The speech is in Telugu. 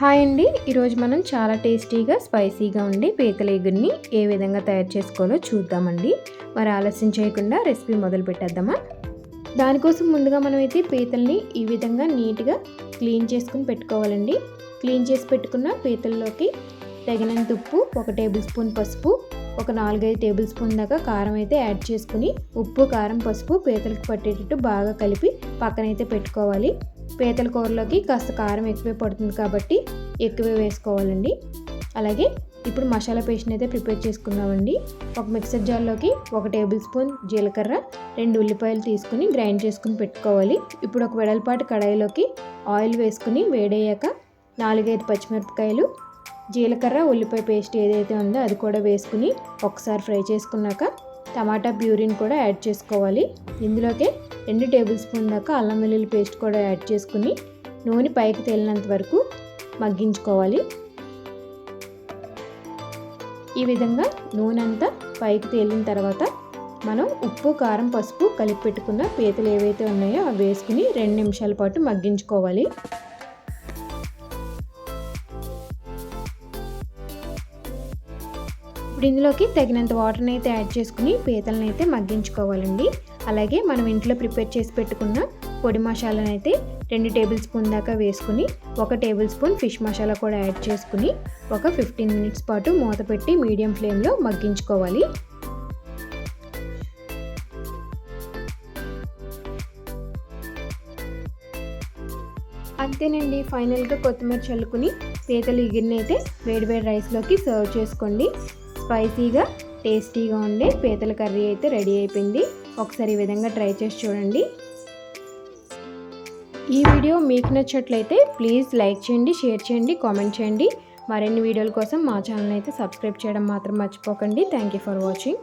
హాయ్ అండి. ఈరోజు మనం చాలా టేస్టీగా స్పైసీగా ఉండే పీతల ఎగురిని ఏ విధంగా తయారు చేసుకోవాలో చూద్దామండి. మరి ఆలస్యం చేయకుండా రెసిపీ మొదలు పెట్టేద్దామా. దానికోసం ముందుగా మనమైతే పీతల్ని ఈ విధంగా నీట్గా క్లీన్ చేసుకుని పెట్టుకోవాలండి. క్లీన్ చేసి పెట్టుకున్న పీతల్లోకి తగినంత ఉప్పు, 1 టేబుల్ స్పూన్ పసుపు, ఒక 4-5 టేబుల్ స్పూన్ దాకా కారం అయితే యాడ్ చేసుకుని ఉప్పు, కారం, పసుపు పీతలకు పట్టేటట్టు బాగా కలిపి పక్కనైతే పెట్టుకోవాలి. పీతల కూరలోకి కాస్త కారం ఎక్కువే పడుతుంది కాబట్టి ఎక్కువే వేసుకోవాలండి. అలాగే ఇప్పుడు మసాలా పేస్ట్ని అయితే ప్రిపేర్ చేసుకుందామండి. ఒక మిక్సర్ జార్లోకి 1 టేబుల్ స్పూన్ జీలకర్ర, 2 ఉల్లిపాయలు తీసుకుని గ్రైండ్ చేసుకుని పెట్టుకోవాలి. ఇప్పుడు ఒక వెడల్పాటి కడాయిలోకి ఆయిల్ వేసుకుని వేడయ్యాక 4-5 పచ్చిమిరపకాయలు, జీలకర్ర, ఉల్లిపాయ పేస్ట్ ఏదైతే ఉందో అది కూడా వేసుకుని ఒకసారి ఫ్రై చేసుకున్నాక టమాటా ప్యూరీని కూడా యాడ్ చేసుకోవాలి. ఇందులోకి 2 టేబుల్ స్పూన్ దాకా అల్లం వెల్లుల్లి పేస్ట్ కూడా యాడ్ చేసుకుని నూనె పైకి తేలినంత వరకు మగ్గించుకోవాలి. ఈ విధంగా నూనె అంతా పైకి తేలిన తర్వాత మనం ఉప్పు, కారం, పసుపు కలిపి పెట్టుకున్న పీతలు ఏవైతే ఉన్నాయో అవి వేసుకుని 2 నిమిషాల పాటు మగ్గించుకోవాలి. ఇప్పుడు ఇందులోకి తగినంత వాటర్ని అయితే యాడ్ చేసుకుని పీతలను అయితే మగ్గించుకోవాలండి. అలాగే మనం ఇంట్లో ప్రిపేర్ చేసి పెట్టుకున్న పొడి మసాలాను అయితే 2 టేబుల్ స్పూన్ దాకా వేసుకుని 1 టేబుల్ స్పూన్ ఫిష్ మసాలా కూడా యాడ్ చేసుకుని ఒక 15 మినిట్స్ పాటు మూత పెట్టి మీడియం ఫ్లేమ్లో మగ్గించుకోవాలి. అంతేనండి, ఫైనల్గా కొత్తిమీర చల్లుకుని పీతల ఎగురిని అయితే వేడివేడి రైస్లోకి సర్వ్ చేసుకోండి. స్పైసీగా టేస్టీగా ఉండే పీతల కర్రీ అయితే రెడీ అయిపోయింది. ఒకసారి ఈ విధంగా ట్రై చేసి చూడండి. ఈ వీడియో మీకు నచ్చినట్లయితే ప్లీజ్ లైక్ చేయండి, షేర్ చేయండి, కామెంట్ చేయండి. మరిన్ని వీడియోల కోసం మా ఛానల్ అయితే సబ్స్క్రైబ్ చేయడం మాత్రం మర్చిపోకండి. Thank you for watching.